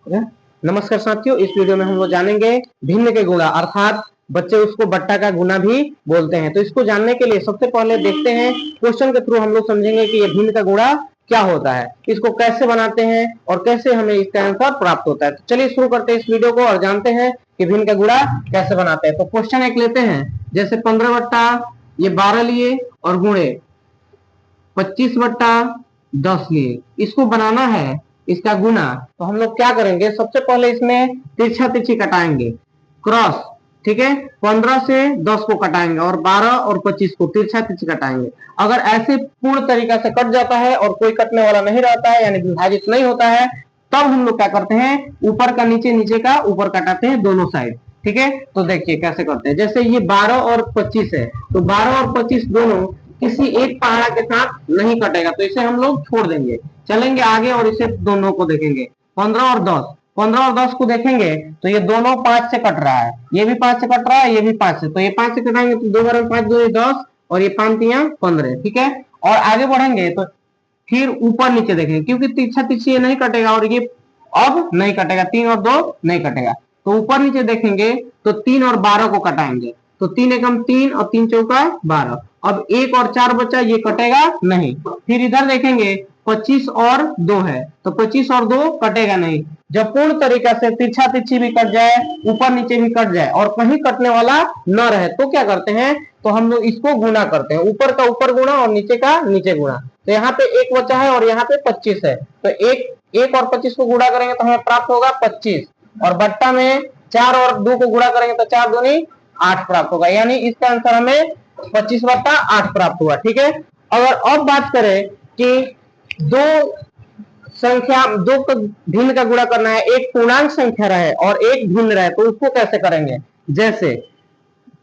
नमस्कार साथियों, इस वीडियो में हम लोग जानेंगे भिन्न के गुणा, अर्थात बच्चे उसको बट्टा का गुना भी बोलते हैं। तो इसको जानने के लिए सबसे पहले देखते हैं क्वेश्चन के थ्रू हम लोग समझेंगे कि ये भिन्न का गुणा क्या होता है, इसको कैसे बनाते हैं और कैसे हमें इसका आंसर प्राप्त होता है। तो चलिए शुरू करते हैं इस वीडियो को और जानते हैं कि भिन्न का गुणा कैसे बनाते हैं। तो क्वेश्चन एक लेते हैं, जैसे 15 बट्टा ये 12 लिए और गुणे 25/10 लिए, इसको बनाना है इसका गुना। तो हम लोग क्या करेंगे, सबसे पहले इसमें तिरछा तिरछी कटाएंगे, क्रॉस, ठीक है। 15 से 10 को कटाएंगे और 12 और 25 को तिरछा तिरछी कटाएंगे। अगर ऐसे पूर्ण तरीका से कट जाता है और कोई कटने वाला नहीं रहता है, यानी विभाजित नहीं होता है, तब हम लोग क्या करते हैं, ऊपर का नीचे, नीचे का ऊपर कटाते हैं दोनों साइड, ठीक है। तो देखिए कैसे करते हैं, जैसे ये 12 और 25 है, तो 12 और 25 दोनों किसी एक पहाड़ा के साथ नहीं कटेगा, तो इसे हम लोग छोड़ देंगे, चलेंगे आगे और इसे दोनों को देखेंगे। 15 और 10 को देखेंगे तो ये दोनों 5 से कट रहा है, ये भी 5 से कट रहा है, ये भी 5 से, तो ये 5 से कटाएंगे तो 2 बार 5 2 10 और ये 5 3 15, ठीक है। और आगे बढ़ेंगे तो फिर ऊपर नीचे देखेंगे, क्योंकि तिरछा तिरछी ये नहीं कटेगा और ये अब नहीं कटेगा, 3 और 2 नहीं कटेगा। तो ऊपर नीचे देखेंगे तो 3 और 12 को कटाएंगे, तो 3 एकम 3 और 3 चौका 12। अब 1 और 4 बचा, ये कटेगा नहीं। फिर इधर देखेंगे 25 और 2 है, तो 25 और 2 कटेगा नहीं। जब पूर्ण तरीका से तिरछा तिरछी भी कट जाए, ऊपर नीचे भी कट जाए और कहीं कटने वाला न रहे, तो क्या करते हैं, तो हम लोग इसको गुना करते हैं, ऊपर का ऊपर गुणा और नीचे का नीचे गुणा। तो यहाँ पे 1 बचा है और यहाँ पे 25 है, तो 1 और 25 को गुणा करेंगे तो हमें प्राप्त होगा 25, और बट्टा में 4 और 2 को गुणा करेंगे तो 4 दूनी 8 प्राप्त होगा, यानी इसका आंसर हमें 25/8 प्राप्त हुआ, ठीक है। अगर अब बात करें कि दो संख्या, दो भिन्न का गुणा करना है, एक पूर्णांक संख्या रहे और एक भिन्न रहे, तो उसको कैसे करेंगे, जैसे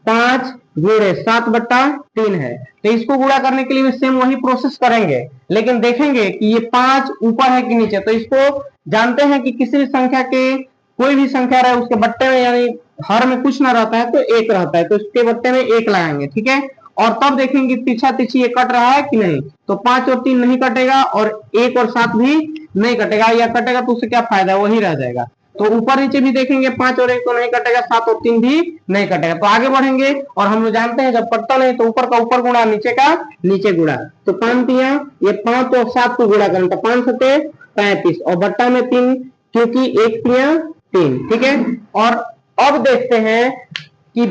5 गुणे 7/3 है, तो इसको गुणा करने के लिए सेम वही प्रोसेस करेंगे, लेकिन देखेंगे कि ये 5 ऊपर है कि नीचे। तो इसको जानते हैं कि किसी भी संख्या के, कोई भी संख्या रहे उसके बट्टे में, यानी हर में कुछ ना रहता है तो 1 रहता है, तो इसके बट्टे में 1 लगाएंगे, ठीक है। और तब देखेंगे तिरछा तिरछी ये कट रहा है कि नहीं, तो 5 और 3 नहीं कटेगा और 1 और 7 भी नहीं कटेगा, या कटेगा तो उससे क्या फायदा, वही रह जाएगा। तो ऊपर नीचे भी देखेंगे 5 और 1 तो नहीं कटेगा, 7 और 3 भी नहीं कटेगा। तो आगे बढ़ेंगे और हम लोग जानते हैं जब कटता नहीं तो ऊपर का ऊपर गुणा, नीचे का नीचे गुणा। तो 5 तिया, ये 5 और 7 को गुणा करें तो 5 सते 35 और बट्टा में 3, क्योंकि 1 तिया 3, ठीक है। और अब देखते हैं कि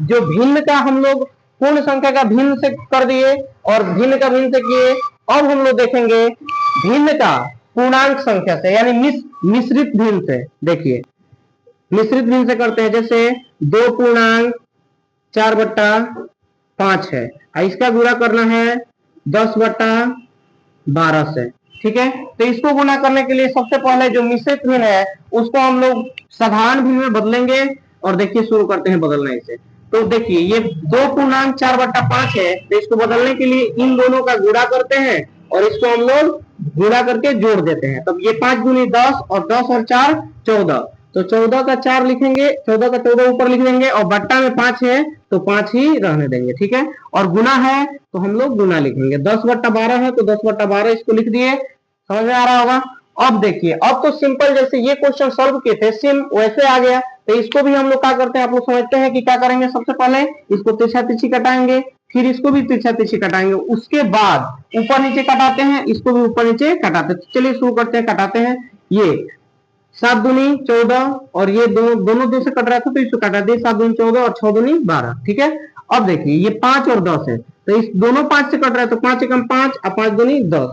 जो भिन्न का हम लोग पूर्ण संख्या का भिन्न से कर दिए और भिन्न का भिन्न से किए, अब हम लोग देखेंगे भिन्न का पूर्णांक संख्या से, यानी मिश्रित भिन्न से। देखिए मिश्रित भिन्न से करते हैं, जैसे 2 पूर्णांक 4/5 है, इसका गुणा करना है 10/12 से, ठीक है। तो इसको गुणा करने के लिए सबसे पहले जो मिश्रित भिन्न है उसको हम लोग साधारण भिन्न में बदलेंगे, और देखिए शुरू करते हैं बदलना इसे। तो देखिए ये 2 पूर्णांक 4/5 है, तो इसको बदलने के लिए इन दोनों का गुणा करते हैं और इसको हम लोग गुणा करके जोड़ देते हैं। तब ये 5 दूनी 10 और 10 और 4 14, तो 14 का 4 लिखेंगे, 14 का 14 ऊपर लिख देंगे और बट्टा में 5 है तो 5 ही रहने देंगे, ठीक है। और गुना है तो हम लोग गुना लिखेंगे, 10/12 है तो 10/12 इसको लिख दिए, समझ में आ रहा होगा। अब देखिए, अब तो सिंपल जैसे ये क्वेश्चन सॉल्व किए थे सेम वैसे आ गया। तो इसको भी हम लोग क्या करते हैं, आप लोग समझते हैं कि क्या करेंगे, सबसे पहले इसको तिरछा तिरछी कटाएंगे, फिर इसको भी तिरछा तिरछी कटाएंगे, उसके बाद ऊपर नीचे कटाते हैं, इसको भी ऊपर नीचे कटाते हैं। तो चलिए शुरू करते हैं, कटाते हैं। ये 7 दूनी 14 और ये दोनों 2 से कट रहा था तो इसको कटा दिए, 7 दूनी 14 और 6 दूनी 12, ठीक है। अब देखिए ये 5 और 10 है, तो इस दोनों 5 से कट रहा है तो 5 एकम 5 और 5 दूनी 10।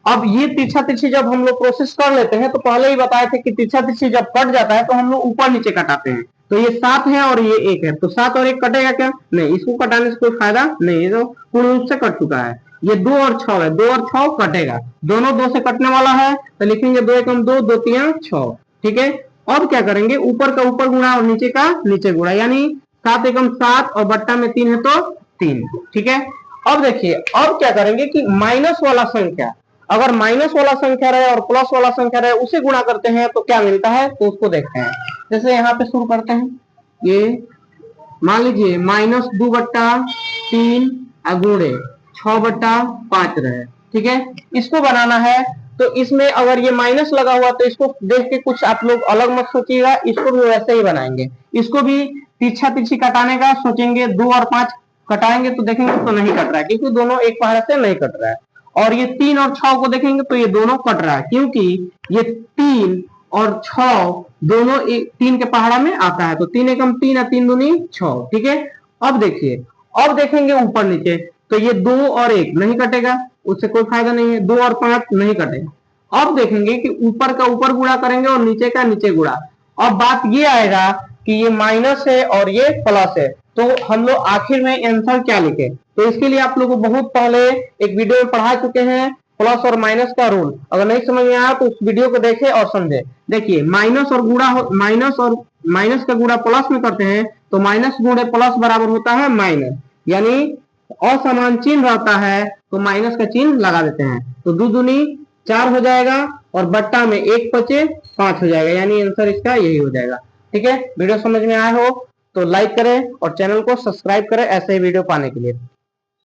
अब ये तिरछा तिरछी जब हम लोग प्रोसेस कर लेते हैं, तो पहले ही बताए थे कि तिरछा तिरछी जब कट जाता है तो हम लोग ऊपर नीचे कटाते हैं। तो ये 7 है और ये 1 है, तो 7 और 1 कटेगा क्या, नहीं, इसको कटाने से कोई फायदा नहीं है, तो पूर्ण रूप से कट चुका है। ये 2 और 6 है, 2 और 6 कटेगा, दोनों 2 से कटने वाला है, तो लिखेंगे 2 एकम 2 2 3 6, ठीक है। अब क्या करेंगे, ऊपर का ऊपर गुणा और नीचे का नीचे गुणा, यानी 7 एकम 7 और बट्टा में 3 है तो 3, ठीक है। अब देखिए, अब क्या करेंगे कि माइनस वाला संख्या, अगर माइनस वाला संख्या रहे और प्लस वाला संख्या रहे उसे गुणा करते हैं तो क्या मिलता है, तो उसको देखते हैं। जैसे यहाँ पे शुरू करते हैं, ये मान लीजिए -2/3 गुणे 6/5 रहे, ठीक है। इसको बनाना है तो इसमें अगर ये माइनस लगा हुआ तो इसको देख के कुछ आप लोग अलग मत सोचिएगा, इसको भी वैसे ही बनाएंगे। इसको भी तिरछा तिरछी कटाने का सोचेंगे, 2 और 5 कटाएंगे तो देखेंगे तो नहीं कट रहा है, क्योंकि दोनों एक पहाड़ा से नहीं कट रहा है। और ये 3 और 6 को देखेंगे तो ये दोनों कट रहा है, क्योंकि ये 3 और 6 दोनों 3 के पहाड़ा में आता है। तो 3 एकम 3 और 3 दूनी 6, ठीक है। अब देखिए, अब देखेंगे ऊपर नीचे तो ये 2 और 1 नहीं कटेगा, उससे कोई फायदा नहीं है। 2 और 5 नहीं कटेगा। अब देखेंगे कि ऊपर का ऊपर गुणा करेंगे और नीचे का नीचे गुणा। अब बात ये आएगा कि ये माइनस है और ये प्लस है, तो हम लोग आखिर में आंसर क्या लिखे। तो इसके लिए आप लोगों को बहुत पहले एक वीडियो में पढ़ा चुके हैं प्लस और माइनस का रूल। अगर नहीं समझ में आया तो उस वीडियो को देखें और समझे। देखिए माइनस और गुणा, माइनस का गुणा प्लस में करते हैं तो माइनस गुणे प्लस बराबर होता है माइनस, यानी असमान चिन्ह रहता है तो माइनस का चिन्ह लगा देते हैं। तो 2 दूनी 4 हो जाएगा और बट्टा में 1 बचे 5 हो जाएगा, यानी आंसर इसका यही हो जाएगा। ठीक है, वीडियो समझ में आया हो तो लाइक करें और चैनल को सब्सक्राइब करें ऐसे ही वीडियो पाने के लिए।